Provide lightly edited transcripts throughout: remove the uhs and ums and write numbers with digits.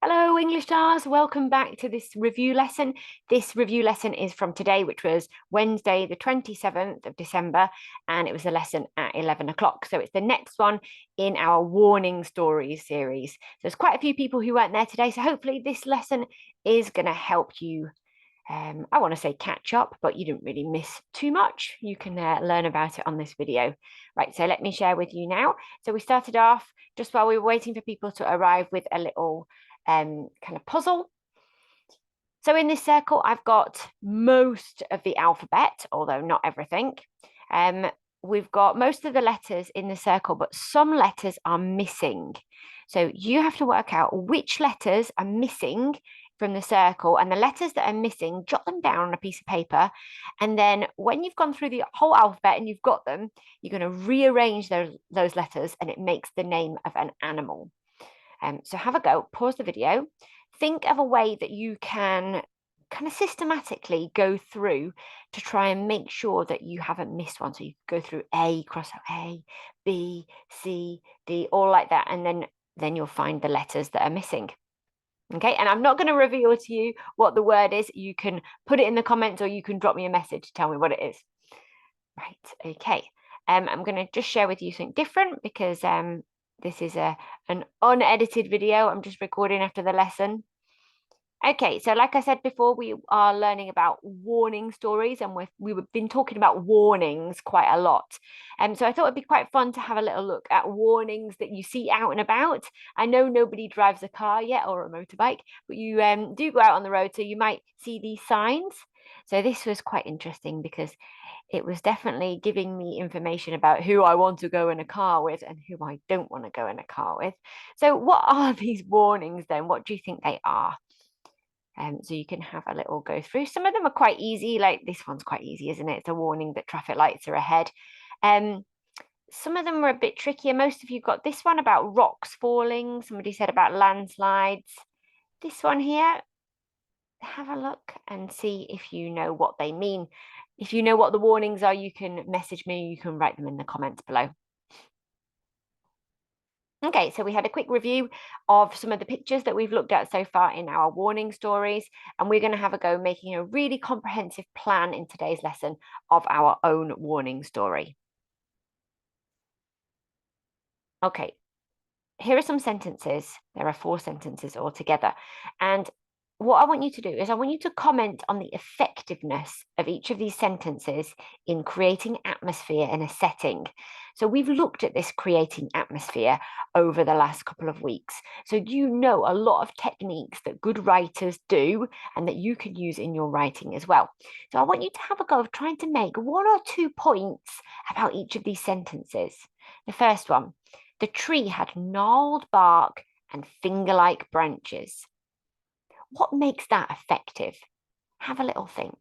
Hello, English stars. Welcome back to this review lesson. This review lesson is from today, which was Wednesday, the 27th of December, and it was a lesson at 11 o'clock. So it's the next one in our warning stories series. So there's quite a few people who weren't there today. So hopefully this lesson is going to help you. I want to say catch up, but you didn't really miss too much. You can learn about it on this video. Right, so let me share with you now. So we started off just while we were waiting for people to arrive with a little kind of puzzle. So in this circle, I've got most of the alphabet, although not everything. We've got most of the letters in the circle, but some letters are missing. So you have to work out which letters are missing from the circle, and the letters that are missing, jot them down on a piece of paper. And then when you've gone through the whole alphabet and you've got them, you're going to rearrange those letters, and it makes the name of an animal. So have a go, pause the video, think of a way that you can kind of systematically go through to try and make sure that you haven't missed one. So you go through A, cross out A, B, C, D, all like that. And then you'll find the letters that are missing. Okay, and I'm not going to reveal to you what the word is. You can put it in the comments or you can drop me a message to tell me what it is. Right, okay. I'm going to just share with you something different because this is an unedited video. I'm just recording after the lesson. Okay, so like I said before, we are learning about warning stories, and we've been talking about warnings quite a lot. So I thought it'd be quite fun to have a little look at warnings that you see out and about. I know nobody drives a car yet or a motorbike, but you do go out on the road, so you might see these signs. So this was quite interesting because it was definitely giving me information about who I want to go in a car with and who I don't want to go in a car with. So what are these warnings then? What do you think they are? So you can have a little go through. Some of them are quite easy, like this one's quite easy, isn't it? It's a warning that traffic lights are ahead. Some of them are a bit trickier. Most of you got this one about rocks falling. Somebody said about landslides. This one here, have a look and see if you know what they mean. If you know what the warnings are, you can message me, you can write them in the comments below. Okay, so we had a quick review of some of the pictures that we've looked at so far in our warning stories, and we're going to have a go making a really comprehensive plan in today's lesson of our own warning story. Okay, here are some sentences. There are 4 sentences altogether. And what I want you to do is I want you to comment on the effectiveness of each of these sentences in creating atmosphere in a setting. So we've looked at this creating atmosphere over the last couple of weeks. So you know a lot of techniques that good writers do and that you can use in your writing as well. So I want you to have a go of trying to make 1 or 2 points about each of these sentences. The first one, the tree had gnarled bark and finger-like branches. What makes that effective? Have a little think.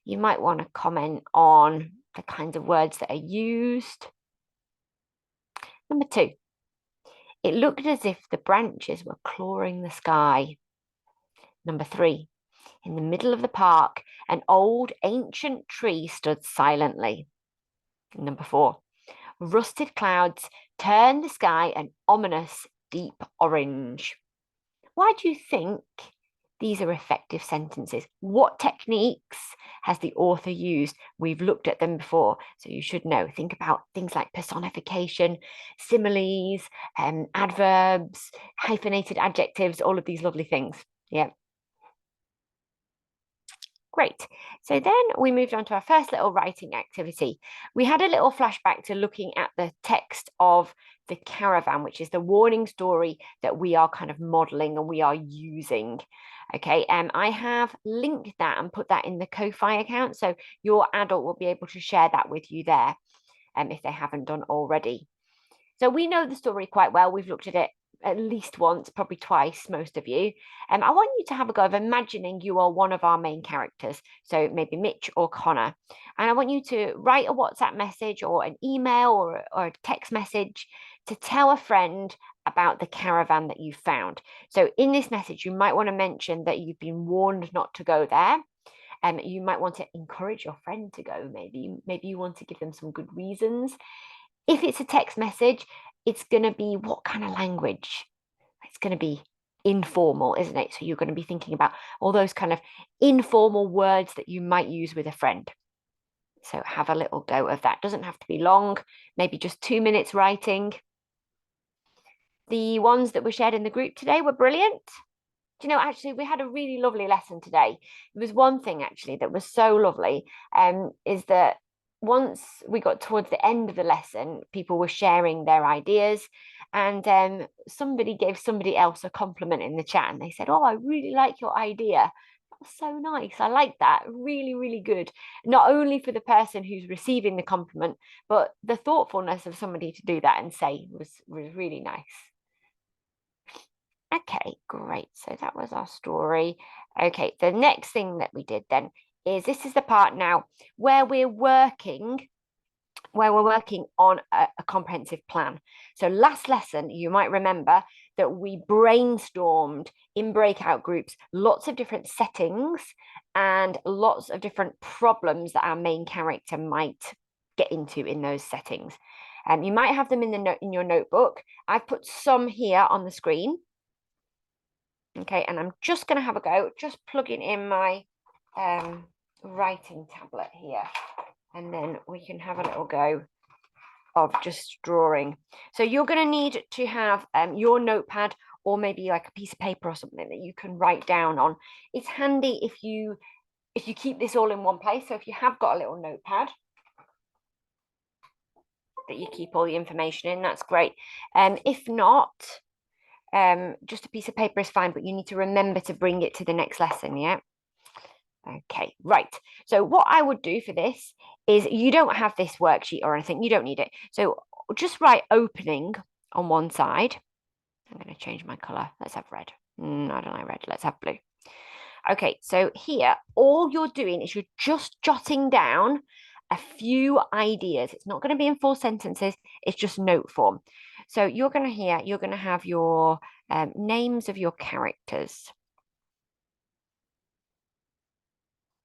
You might want to comment on the kinds of words that are used. Number 2, it looked as if the branches were clawing the sky. Number 3, in the middle of the park, an old ancient tree stood silently. Number 4, rusted clouds turned the sky an ominous deep orange. Why do you think these are effective sentences? What techniques has the author used? We've looked at them before, so you should know. Think about things like personification, similes, adverbs, hyphenated adjectives, all of these lovely things. Yeah. Great. So then we moved on to our first little writing activity. We had a little flashback to looking at the text of The Caravan, which is the warning story that we are kind of modeling and we are using. Okay, I have linked that and put that in the Ko-fi account, so your adult will be able to share that with you there if they haven't done already. So we know the story quite well. We've looked at it at least once, probably twice, most of you. I want you to have a go of imagining you are one of our main characters. So maybe Mitch or Connor. And I want you to write a WhatsApp message or an email or a text message to tell a friend about the caravan that you found. So in this message, you might want to mention that you've been warned not to go there. You might want to encourage your friend to go. Maybe you want to give them some good reasons. If it's a text message, it's going to be what kind of language? It's going to be informal, isn't it? So you're going to be thinking about all those kind of informal words that you might use with a friend. So have a little go of that. Doesn't have to be long, maybe just 2 minutes writing. The ones that were shared in the group today were brilliant. Do you know, actually, we had a really lovely lesson today. There was one thing actually that was so lovely, is that once we got towards the end of the lesson, people were sharing their ideas, and somebody gave somebody else a compliment in the chat, and they said, "Oh, I really like your idea. That was so nice. I like that. Really, really good. Not only for the person who's receiving the compliment, but the thoughtfulness of somebody to do that and say was really nice." Okay, great. So that was our story. Okay, the next thing that we did then is this is the part now where we're working on a comprehensive plan. So last lesson, you might remember that we brainstormed in breakout groups lots of different settings and lots of different problems that our main character might get into in those settings. You might have them in your notebook. I've put some here on the screen. Okay, and I'm just going to have a go, just plugging in my writing tablet here, and then we can have a little go of just drawing. So you're going to need to have your notepad or maybe like a piece of paper or something that you can write down on. It's handy if you keep this all in one place. So if you have got a little notepad that you keep all the information in, that's great. If not, just a piece of paper is fine, but you need to remember to bring it to the next lesson, yeah? Okay, right. So what I would do for this is you don't have this worksheet or anything, you don't need it. So just write opening on one side. I'm going to change my color. Let's have red. I don't like red. Let's have blue. Okay, so here, all you're doing is you're just jotting down a few ideas. It's not going to be in full sentences. It's just note form. So you're going to have your names of your characters.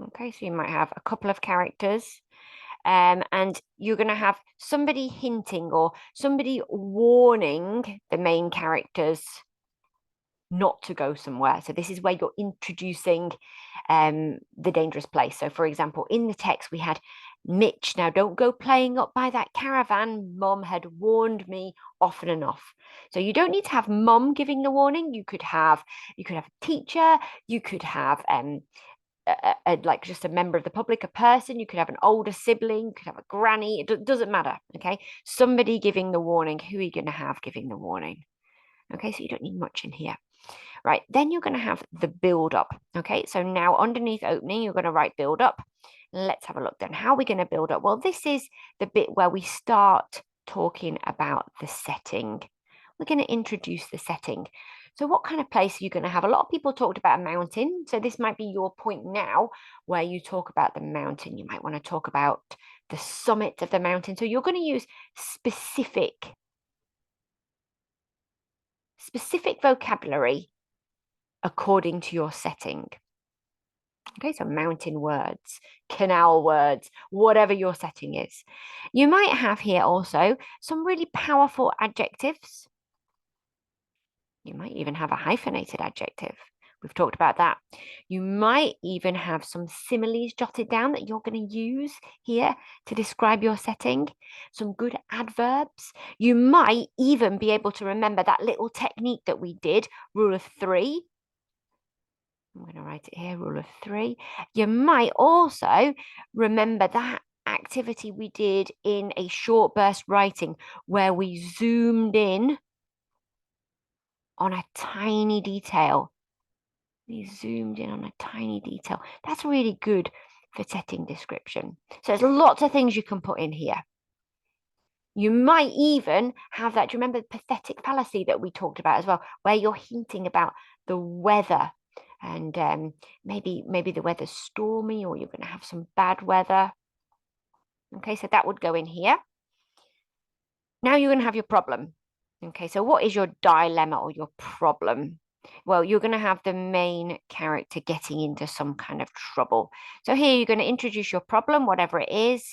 Okay, so you might have a couple of characters, and you're going to have somebody hinting or somebody warning the main characters not to go somewhere. So this is where you're introducing the dangerous place. So for example, in the text we had Mitch, now don't go playing up by that caravan. Mom had warned me often enough. So you don't need to have mom giving the warning. You could have a teacher, you could have like just a member of the public, a person, you could have an older sibling, you could have a granny, it doesn't matter. Okay, somebody giving the warning. Who are you going to have giving the warning? Okay, so you don't need much in here. Right, then you're going to have the build up. Okay, so now underneath opening, you're going to write build up. Let's have a look then. How are we going to build up? Well, this is the bit where we start talking about the setting. We're going to introduce the setting. So what kind of place are you going to have? A lot of people talked about a mountain. So this might be your point now where you talk about the mountain. You might want to talk about the summit of the mountain. So you're going to use specific vocabulary according to your setting. Okay, so mountain words, canal words, whatever your setting is. You might have here also some really powerful adjectives. You might even have a hyphenated adjective. We've talked about that. You might even have some similes jotted down that you're going to use here to describe your setting, some good adverbs. You might even be able to remember that little technique that we did, rule of three. I'm going to write it here, rule of three. You might also remember that activity we did in a short burst writing where we zoomed in on a tiny detail. We zoomed in on a tiny detail. That's really good for setting description. So there's lots of things you can put in here. You might even have that. Do you remember the pathetic fallacy that we talked about as well, where you're hinting about the weather? And maybe the weather's stormy or you're going to have some bad weather. Okay, so that would go in here. Now you're going to have your problem. Okay, so what is your dilemma or your problem? Well, you're going to have the main character getting into some kind of trouble. So here you're going to introduce your problem, whatever it is,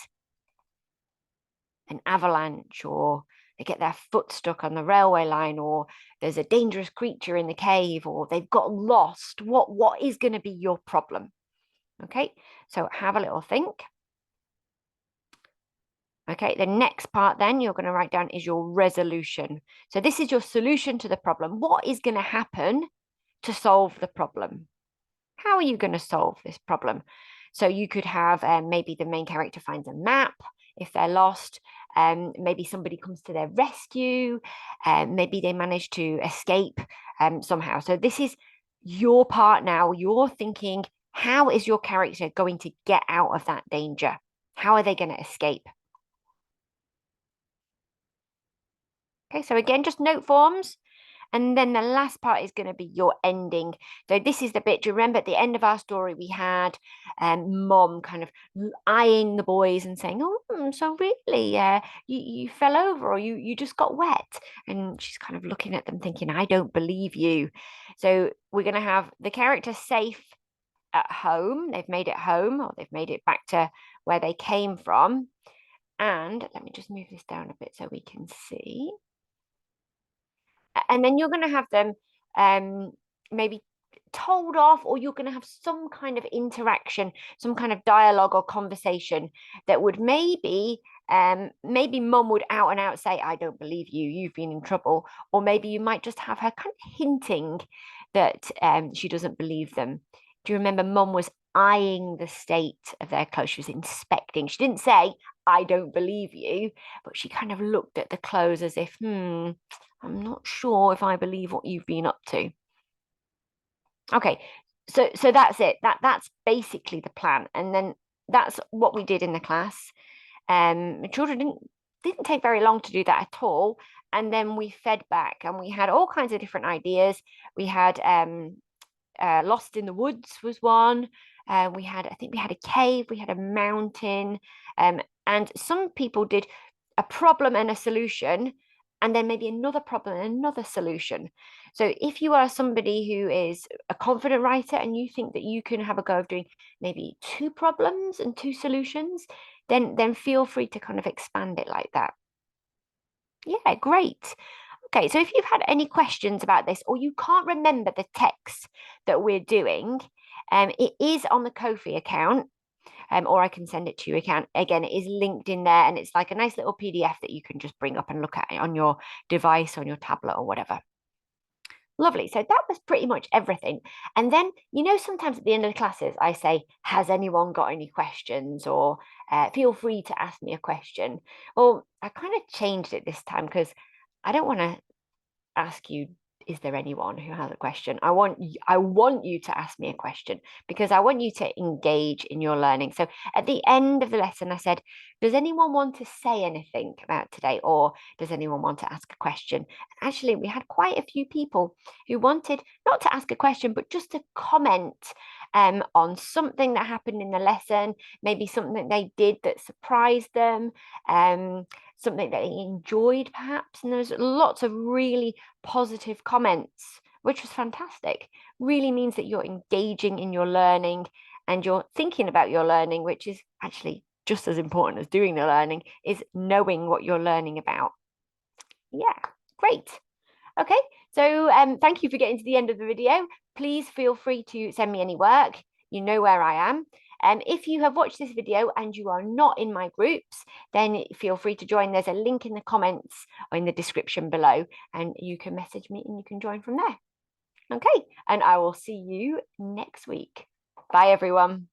an avalanche or they get their foot stuck on the railway line, or there's a dangerous creature in the cave, or they've got lost. What is going to be your problem? Okay, so have a little think. Okay, the next part then you're going to write down is your resolution. So this is your solution to the problem. What is going to happen to solve the problem? How are you going to solve this problem? So you could have maybe the main character finds a map if they're lost. Maybe somebody comes to their rescue. Maybe they manage to escape somehow. So this is your part now. You're thinking, how is your character going to get out of that danger? How are they going to escape? Okay, so again, just note forms. And then the last part is going to be your ending. So this is the bit. Do you remember at the end of our story, we had Mom kind of eyeing the boys and saying, "Oh, so really, you fell over, or you just got wet?" And she's kind of looking at them, thinking, "I don't believe you." So we're going to have the character safe at home. They've made it home, or they've made it back to where they came from. And let me just move this down a bit so we can see. And then you're going to have them maybe told off, or you're going to have some kind of interaction, some kind of dialogue or conversation that would maybe mum would out and out say, "I don't believe you, you've been in trouble," or maybe you might just have her kind of hinting that she doesn't believe them. Do you remember mum was eyeing the state of their clothes? She was inspecting. She didn't say, "I don't believe you," but she kind of looked at the clothes as if, I'm not sure if I believe what you've been up to. Okay, so that's it. That's basically the plan. And then that's what we did in the class. Children didn't take very long to do that at all. And then we fed back, and we had all kinds of different ideas. We had Lost in the Woods was one. I think we had a cave, we had a mountain, and some people did a problem and a solution, and then maybe another problem and another solution. So if you are somebody who is a confident writer and you think that you can have a go of doing maybe two problems and two solutions, then feel free to kind of expand it like that. Yeah, great. Okay, so if you've had any questions about this, or you can't remember the text that we're doing, it is on the Ko-fi account, or I can send it to you account. Again, it is linked in there, and it's like a nice little PDF that you can just bring up and look at it on your device, on your tablet, or whatever. Lovely. So that was pretty much everything. And then, sometimes at the end of the classes, I say, "Has anyone got any questions?" Or "Feel free to ask me a question." Well, I kind of changed it this time because I don't want to ask you, "Is there anyone who has a question?" I want you to ask me a question, because I want you to engage in your learning. So at the end of the lesson, I said, "Does anyone want to say anything about today?" Or "Does anyone want to ask a question?" And actually, we had quite a few people who wanted not to ask a question, but just to comment on something that happened in the lesson, maybe something they did that surprised them, something that they enjoyed perhaps. And there's lots of really positive comments, which was fantastic. Really means that you're engaging in your learning and you're thinking about your learning, which is actually just as important as doing the learning, is knowing what you're learning about. Yeah, great. Okay, so thank you for getting to the end of the video. Please feel free to send me any work. You know where I am. If you have watched this video and you are not in my groups, then feel free to join. There's a link in the comments or in the description below, and you can message me and you can join from there. Okay, and I will see you next week. Bye, everyone.